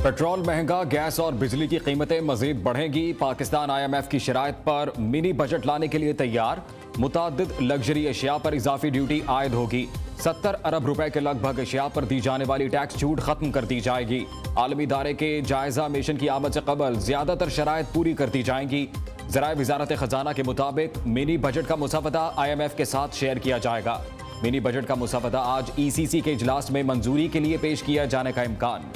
Petrol महंगा, gas और बिजली की कीमतें मजीद बढ़ेंगी। पाकिस्तान IMF की शराइत पर मिनी बजट लाने के लिए तैयार। मुतादिद लग्जरी अशिया पर इजाफी ड्यूटी आयद होगी। 70 अरब रुपए के लगभग अशिया पर दी जाने वाली टैक्स छूट खत्म कर दी जाएगी। आलमी इदारे के जायजा मिशन की आमद से कबल ज्यादातर शराइत पूरी कर दी जाएंगी। ज़राए वजारत खजाना के मुताबिक मिनी बजट का मुसवदा IMF के साथ शेयर किया जाएगा। मिनी बजट का मुसवदा आज ECC के इजलास में मंजूरी के लिए पेश किया जाने का इम्कान।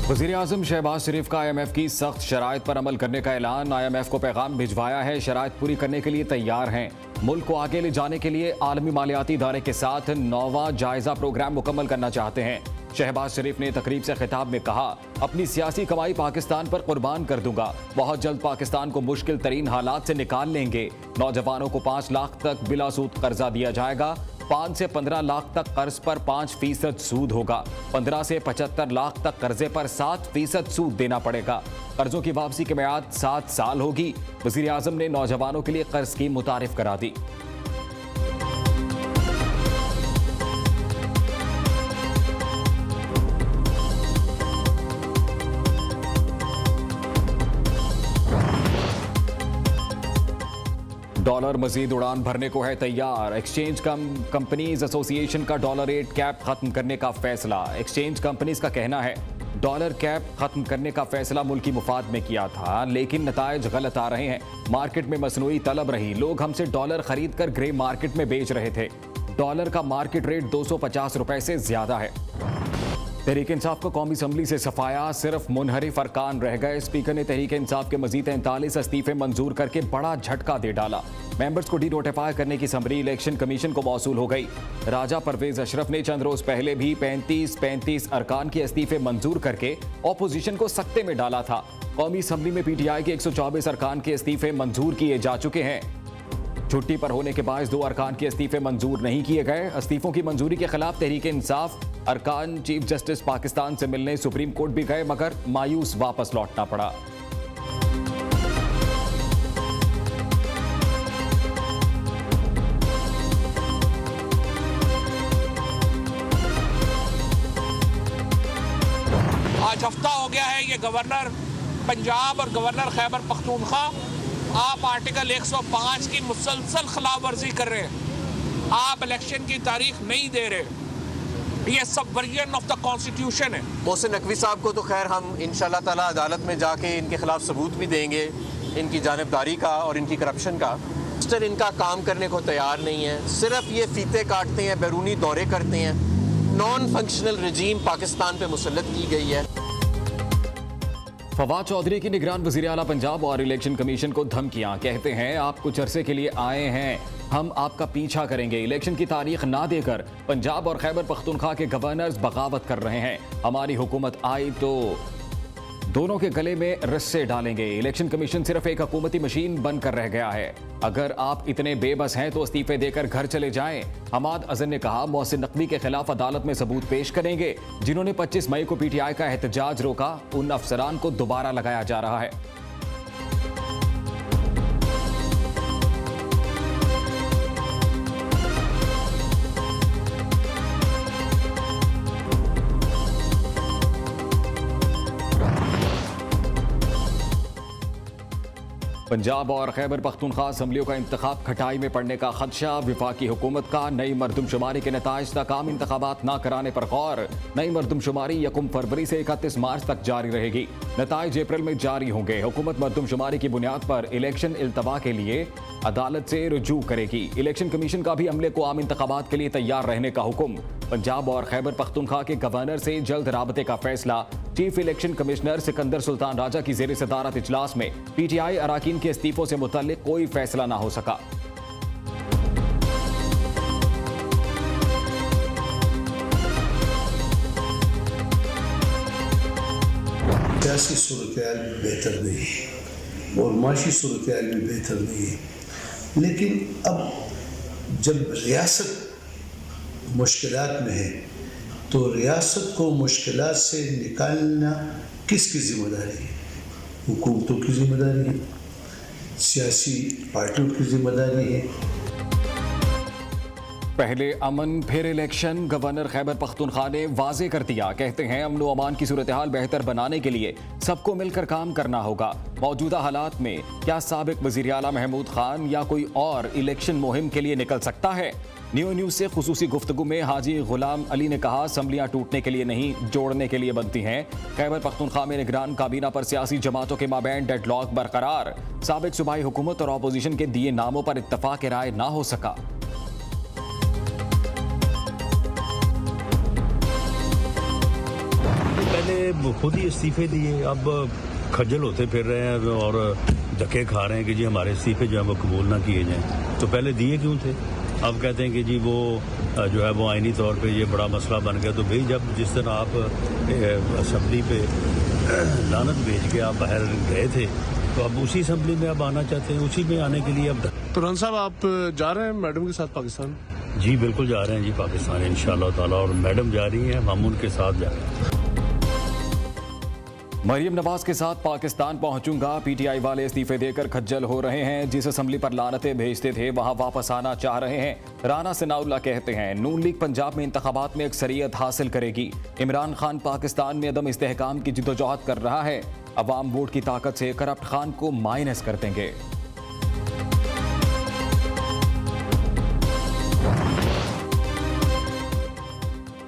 वज़ीर-ए-आज़म शहबाज शरीफ का IMF की सख्त शराइत पर अमल करने का ऐलान। IMF को पैगाम भिजवाया है, शराइत पूरी करने के लिए तैयार हैं। मुल्क को आगे ले जाने के लिए आलमी मालियाती इदारे के साथ 9वां जायजा प्रोग्राम मुकम्मल करना चाहते हैं। शहबाज शरीफ ने तकरीब से खिताब में कहा, अपनी सियासी कमाई पाकिस्तान पर कुर्बान कर दूंगा। बहुत जल्द पाकिस्तान को मुश्किल तरीन हालात से निकाल लेंगे। नौजवानों को 5 लाख तक बिला सूद कर्जा दिया जाएगा। 5 से 15 लाख तक कर्ज पर 5% सूद होगा। 15 से 75 लाख तक कर्जे पर 7% सूद देना पड़ेगा। कर्जों की वापसी की मियाद 7 साल होगी। वज़ीर आज़म ने नौजवानों के लिए कर्ज स्कीम मुतारिफ करा दी। डॉलर मजीद उड़ान भरने को है तैयार। एक्सचेंज कंपनीज एसोसिएशन का डॉलर रेट कैप खत्म करने का फैसला। एक्सचेंज कंपनीज का कहना है, डॉलर कैप खत्म करने का फैसला मुल्की मुफाद में किया था, लेकिन नताइज गलत आ रहे हैं। मार्केट में मसनूई तलब रही, लोग हमसे डॉलर खरीद कर ग्रे मार्केट में बेच रहे थे। डॉलर का मार्केट रेट 250 रुपए से ज्यादा है। तहरीक इंसाफ को कौमी असम्बली से सफाया, सिर्फ मुनहरिफ अरकान रह गए। स्पीकर ने तहरीक इंसाफ के मजीद 43 इस्तीफे मंजूर करके बड़ा झटका दे डाला। मेंबर्स को डी नोटिफाई करने की समरी इलेक्शन कमीशन को मौसूल हो गई। राजा परवेज अशरफ ने चंद रोज पहले भी 35 अरकान के इस्तीफे मंजूर करके ऑपोजिशन को सख्ते में डाला था। कौमी असम्बली में PTI के 124 अरकान के इस्तीफे मंजूर किए जा चुके हैं। छुट्टी पर होने के बाद 2 अरकान के इस्तीफे मंजूर नहीं किए गए। इस्तीफों की मंजूरी के खिलाफ तहरीक इंसाफ अरकान चीफ जस्टिस पाकिस्तान से मिलने सुप्रीम कोर्ट भी गए, मगर मायूस वापस लौटना पड़ा। आज हफ्ता हो गया है ये गवर्नर पंजाब और गवर्नर खैबर पख्तूनख्वा आप आर्टिकल 105 की मुसलसल खिलाफ वर्जी कर रहे हैं। आप इलेक्शन की तारीख नहीं दे रहे। ये सबवर्जन ऑफ द कॉन्स्टिट्यूशन है। मोहसिन नकवी साहब को तो खैर हम इंशाल्लाह ताला अदालत में जाके इनके खिलाफ सबूत भी देंगे, इनकी जानिबदारी का और इनकी करप्शन का। मिनिस्टर इनका काम करने को तैयार नहीं है, सिर्फ ये फीते काटते हैं, बैरूनी दौरे करते हैं। नॉन फंक्शनल रजीम पाकिस्तान पे मुसल्लत की गई है। फवाद चौधरी की निगरान वज़ीर आला पंजाब और इलेक्शन कमीशन को धमकियां। कहते हैं, आप कुछ अरसे के लिए आए हैं, हम आपका पीछा करेंगे। इलेक्शन की तारीख ना देकर पंजाब और खैबर पख्तूनख्वा के गवर्नर्स बगावत कर रहे हैं। हमारी हुकूमत आई तो दोनों के गले में रस्से डालेंगे। इलेक्शन कमीशन सिर्फ एक हुकूमती मशीन बनकर रह गया है। अगर आप इतने बेबस हैं तो इस्तीफे देकर घर चले जाएं। हमाद अजहर ने कहा, मोहसिन नकवी के खिलाफ अदालत में सबूत पेश करेंगे। जिन्होंने 25 मई को PTI का एहतजाज रोका, उन अफसरान को दोबारा लगाया जा रहा है। पंजाब और खैबर पख्तूनख्वा असम्बलियों का इंतखाब खटाई में पड़ने का खदशा। विफाकी हुकूमत का नई मरदमशुमारी के नताइज तक आम इंतखाबात न कराने पर गौर। नई मरदमशुमारी 1 फरवरी से 31 मार्च तक जारी रहेगी। नताइज अप्रैल में जारी होंगे। हुकूमत मरदमशुमारी की बुनियाद पर इलेक्शन इल्तवा के लिए अदालत से रुजू करेगी। इलेक्शन कमीशन का भी अमले को आम इंतखाबात के लिए तैयार रहने का हुक्म। पंजाब और खैबर पख्तूनख्वा के गवर्नर से जल्द राबते का फैसला। Chief election commissioner Sikandar Sultan Raja की ज़ेर सदारत इजलास में PTI अराकीन के इस्तीफों से मुतल्लिक कोई फैसला ना हो सका। सियासी सूरत-ए-हाल भी बेहतर नहीं है और माशी सूरत-ए-हाल भी बेहतर नहीं है। लेकिन अब जब रियासत मुश्किलात में है तो रियासत को मुश्किलात से निकालना किसकी जिम्मेदारी है? हुकूमतों की जिम्मेदारी है, सियासी पार्टियों की जिम्मेदारी है। पहले अमन फिर इलेक्शन, गवर्नर खैबर पख्तूनख्वा ने वाजे कर दिया। कहते हैं अमन व अमान की सूरत हाल बेहतर बनाने के लिए सबको मिलकर काम करना होगा। मौजूदा हालात में क्या साबिक वज़ीर आला महमूद खान या कोई और इलेक्शन मुहिम के लिए निकल सकता है? न्यू न्यूज़ से खुसूसी गुफ्तगू में हाजी गुलाम अली ने कहा, असम्बलियाँ टूटने के लिए नहीं, जोड़ने के लिए बनती हैं। खैबर पख्तूनख्वा में निगरान काबीना पर सियासी जमातों के माबैन डेडलॉक बरकरार। साबिक सूबाई हुकूमत और अपोजिशन के दिए नामों पर इत्तफाक राय ना हो सका। पहले खुद ही इस्तीफे दिए, अब खज्जल होते फिर रहे हैं और धक्के खा रहे हैं कि जी हमारे इस्तीफे जो है वो कबूल ना किए जाएं। तो पहले दिए क्यों थे? अब कहते हैं कि जी वो जो है वो आईनी तौर पे ये बड़ा मसला बन गया। तो भाई जब जिस तरह आप असम्बली पे लानत भेज के आप बाहर गए थे, तो अब उसी असम्बली में अब आना चाहते हैं, उसी में आने के लिए अब। तुरान साहब, आप जा रहे हैं मैडम के साथ पाकिस्तान? जी बिल्कुल जा रहे हैं जी पाकिस्तान इंशाअल्लाह ताला, और मैडम जा रही हैं, हम उनके साथ जा रहे हैं। मरियम नवाज के साथ पाकिस्तान पहुंचूंगा। पीटीआई वाले इस्तीफे देकर खज्जल हो रहे हैं। जिस असम्बली पर लानतें भेजते थे वहां वापस आना चाह रहे हैं। राना सनाउल्लाह कहते हैं नून लीग पंजाब में इंतखाबात में अक्सरियत हासिल करेगी। इमरान खान पाकिस्तान में अदम इस्तेहकाम की जिद्दोजहद कर रहा है। अवाम वोट की ताकत से करप्ट खान को माइनस कर देंगे।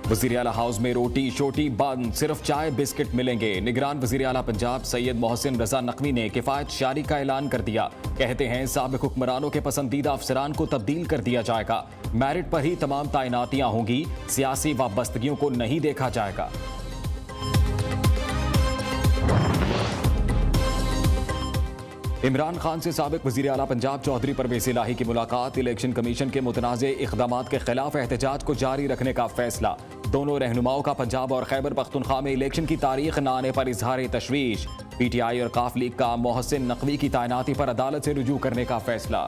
वज़ीर आला हाउस में रोटी शोटी बंद, सिर्फ चाय बिस्किट मिलेंगे। निगरान वज़ीर आला पंजाब सैयद मोहसिन रजा नकवी ने किफ़ायत शारी का ऐलान कर दिया। कहते हैं साबिक हुक्मरानों के पसंदीदा अफसरान को तब्दील कर दिया जाएगा। मेरिट पर ही तमाम तैनातियां होंगी, सियासी वाबस्तगियों को नहीं देखा जाएगा। इमरान खान से साबिक वज़ीर आला पंजाब चौधरी परवेज़ इलाही की मुलाकात। इलेक्शन कमीशन के मुतनाज़े इक़दामात के खिलाफ एहतजाज को जारी रखने का फैसला। दोनों रहनुमाओं का पंजाब और खैबर पख्तूनख्वा में इलेक्शन की तारीख न आने पर इजहार तशवीश। पीटीआई और काफ लीग का मोहसिन नकवी की तैनाती पर अदालत से रुजू करने का फैसला।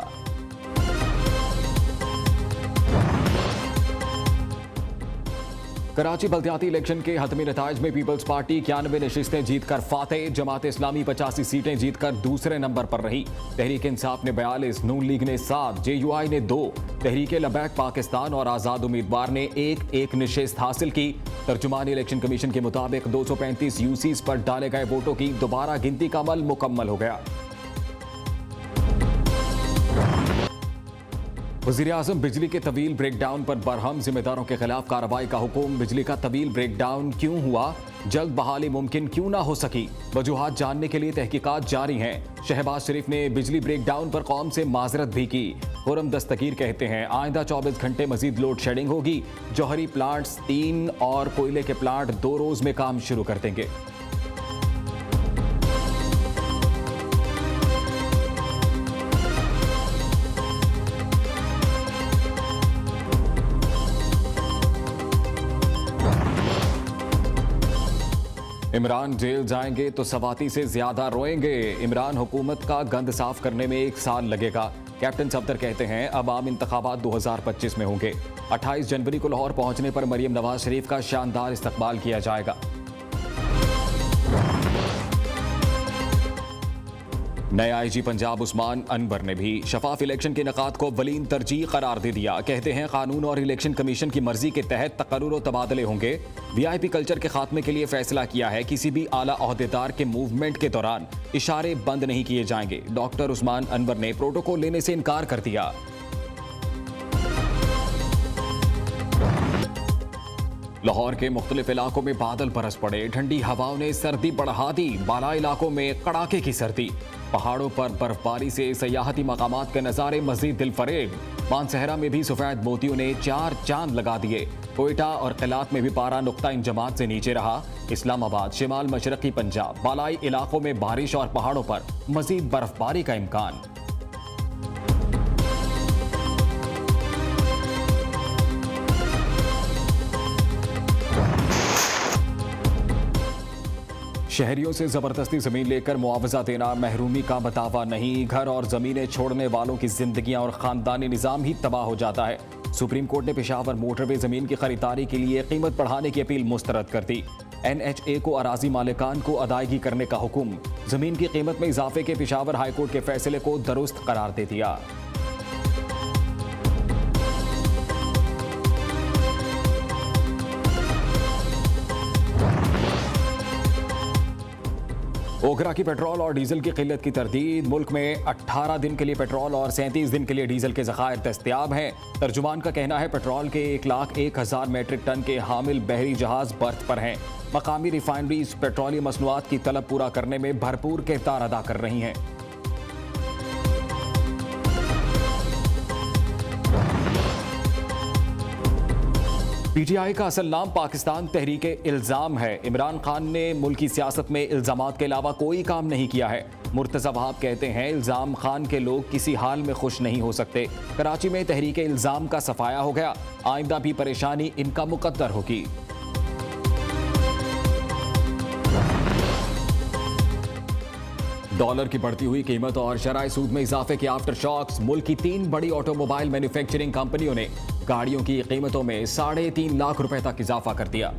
कराची बल्दियाती इलेक्शन के हतमी नताइज में पीपल्स पार्टी 91 नशिस्तें जीतकर फातेह। जमात इस्लामी 85 सीटें जीतकर दूसरे नंबर पर रही। तहरीक इंसाफ ने 42, नून लीग ने 7, JUI ने 2, तहरीक लबैक पाकिस्तान और आज़ाद उम्मीदवार ने एक नशिस्त हासिल की। तर्जुमान इलेक्शन कमीशन के मुताबिक 235 यूसीज पर डाले गए वोटों की दोबारा गिनती का अमल मुकम्मल हो गया। वज़ीर आज़म बिजली के तवील ब्रेकडाउन पर बरहम, जिम्मेदारों के खिलाफ कार्रवाई का हुक्म। बिजली का तवील ब्रेकडाउन क्यों हुआ, जल्द बहाली मुमकिन क्यों ना हो सकी, वजूहात जानने के लिए तहकीकात जारी हैं। शहबाज शरीफ ने बिजली ब्रेकडाउन पर कौम से माजरत भी की। खुरम दस्तगीर कहते हैं आइंदा 24 घंटे मजीद लोड शेडिंग होगी। जौहरी प्लांट्स 3 और कोयले के प्लांट 2 रोज में काम शुरू कर देंगे। इमरान जेल जाएंगे तो सवाती से ज्यादा रोएंगे। इमरान हुकूमत का गंद साफ करने में 1 साल लगेगा। कैप्टन सफदर कहते हैं अब आम इंतखाबात 2025 में होंगे। 28 जनवरी को लाहौर पहुंचने पर मरियम नवाज शरीफ का शानदार इस्तकबाल किया जाएगा। नए आईजी पंजाब उस्मान अनवर ने भी शफाफ इलेक्शन के इनेकाद को अव्वलीन तरजीह करार दे दिया। कहते हैं कानून और इलेक्शन कमीशन की मर्जी के तहत तकर्रुर और तबादले होंगे। VIP कल्चर के खात्मे के लिए फैसला किया है। किसी भी आला ओहदेदार के मूवमेंट के दौरान इशारे बंद नहीं किए जाएंगे। डॉक्टर उस्मान अनवर ने प्रोटोकॉल लेने से इनकार कर दिया। लाहौर के मुख्तलिफ इलाकों में बादल बरस पड़े। ठंडी हवाओं ने सर्दी बढ़ा दी। बाला इलाकों में कड़ाके की सर्दी। पहाड़ों पर बर्फबारी से सयाहती मकामात के नज़ारे मजीद दिलफरेब। मानसहरा में भी सफेद मोतियों ने 4 चांद लगा दिए। कोयटा और किलात में भी पारा नुक्ता इंजमात से नीचे रहा। इस्लामाबाद, शिमाल मशरकी पंजाब, बालाई इलाकों में बारिश और पहाड़ों पर मजीद बर्फबारी का इम्कान। शहरियों से जबरदस्ती जमीन लेकर मुआवजा देना महरूमी का बतावा नहीं। घर और जमीनें छोड़ने वालों की जिंदगियां और खानदानी निजाम ही तबाह हो जाता है। सुप्रीम कोर्ट ने पेशावर मोटरवे जमीन की खरीदारी के लिए कीमत बढ़ाने की अपील मुस्तरद कर दी। NHA को अराजी मालिकान को अदायगी करने का हुक्म। जमीन की कीमत में इजाफे के पेशावर हाईकोर्ट के फैसले को दुरुस्त करार दे दिया। ओगरा की पेट्रोल और डीजल की किल्लत की तरदीद। मुल्क में 18 दिन के लिए पेट्रोल और 37 दिन के लिए डीजल के ज़खायर दस्तयाब हैं। तर्जुमान का कहना है पेट्रोल के 1,01,000 मेट्रिक टन के हामिल बहरी जहाज बर्थ पर हैं। मकामी रिफाइनरीज पेट्रोलियम मसनूआत की तलब पूरा करने में भरपूर किरदार अदा कर रही हैं। पीटीआई का असल नाम पाकिस्तान तहरीक इल्ज़ाम है। इमरान खान ने मुल्की सियासत में इल्ज़ामात के अलावा कोई काम नहीं किया है। मुर्तज़ा वहाब कहते हैं इल्ज़ाम खान के लोग किसी हाल में खुश नहीं हो सकते। कराची में तहरीक इल्ज़ाम का सफाया हो गया। आइंदा भी परेशानी इनका मुकद्दर होगी। डॉलर की बढ़ती हुई कीमत और शराय सूद में इजाफे के आफ्टर शॉक्स। मुल्क की 3 बड़ी ऑटोमोबाइल मैन्युफैक्चरिंग कंपनियों ने गाड़ियों की कीमतों में 3.5 लाख रुपए तक इजाफा कर दिया।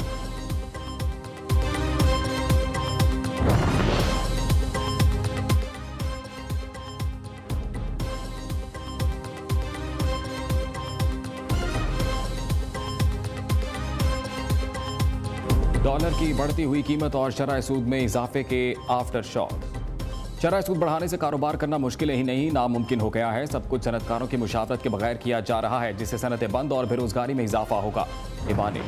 डॉलर की बढ़ती हुई कीमत और शराय सूद में इजाफे के आफ्टर शॉक्स। शराय सूद बढ़ाने से कारोबार करना मुश्किल ही नहीं नामुमकिन हो गया है। सब कुछ सनतकारों की मुशावरत के बगैर किया जा रहा है, जिससे सनतें बंद और बेरोजगारी में इजाफा होगा। ईमानी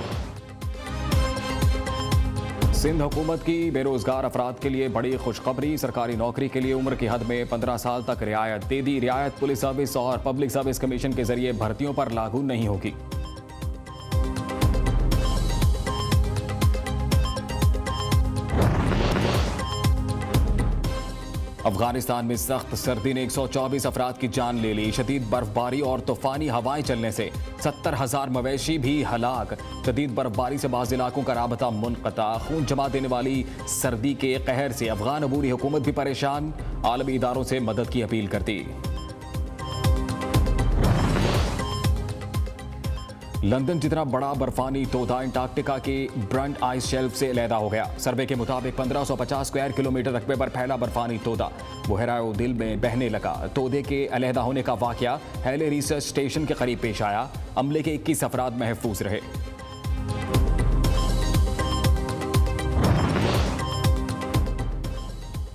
सिंध हुकूमत की बेरोजगार अफराद के लिए बड़ी खुशखबरी। सरकारी नौकरी के लिए उम्र की हद में 15 साल तक रियायत दे दी। रियायत पुलिस सर्विस और पब्लिक सर्विस कमीशन के जरिए भर्तियों पर लागू नहीं होगी। अफगानिस्तान में सख्त सर्दी ने 124 अफराद की जान ले ली। शदीद बर्फबारी और तूफानी हवाएं चलने से 70,000 मवेशी भी हलाक। शदीद बर्फबारी से बाज़ इलाकों का राबता मुनक़ता। खून जमा देने वाली सर्दी के कहर से अफगान अबूरी हुकूमत भी परेशान। आलमी इदारों से मदद की अपील करती। लंदन जितना बड़ा बर्फानी तोता अंटार्कटिका की ब्रंट आइस शेल्फ से अलहदा हो गया। सर्वे के मुताबिक 1550 स्क्वायर किलोमीटर रकबे पर फैला बर्फानी तोता बुहराए दिल में बहने लगा। तोते के अलहदा होने का वाकया हैले रिसर्च स्टेशन के करीब पेश आया। अमले के 21 अफराद महफूज रहे।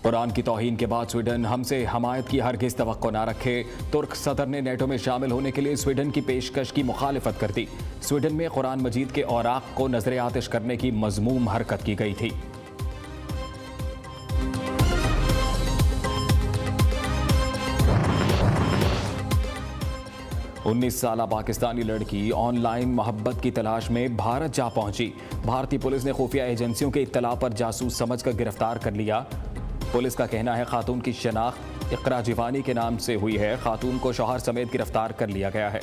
कुरान की तौहीन के बाद स्वीडन हमसे हमायत की हरगिज़ तवक्को ना रखे। तुर्क सदर ने नेटो में शामिल होने के लिए स्वीडन की पेशकश की मुखालिफत कर दी। स्वीडन में कुरान मजीद के औराक को नजर आतिश करने की मजमूम हरकत की गई थी। उन्नीस साला पाकिस्तानी लड़की ऑनलाइन मोहब्बत की तलाश में भारत जा पहुंची। भारतीय पुलिस ने खुफिया एजेंसियों के इत्तला पर जासूस समझकर गिरफ्तार कर लिया। पुलिस का कहना है खातून की शनाख्त इकरा जिवानी के नाम से हुई है। खातून को शौहर समेत गिरफ्तार कर लिया गया है।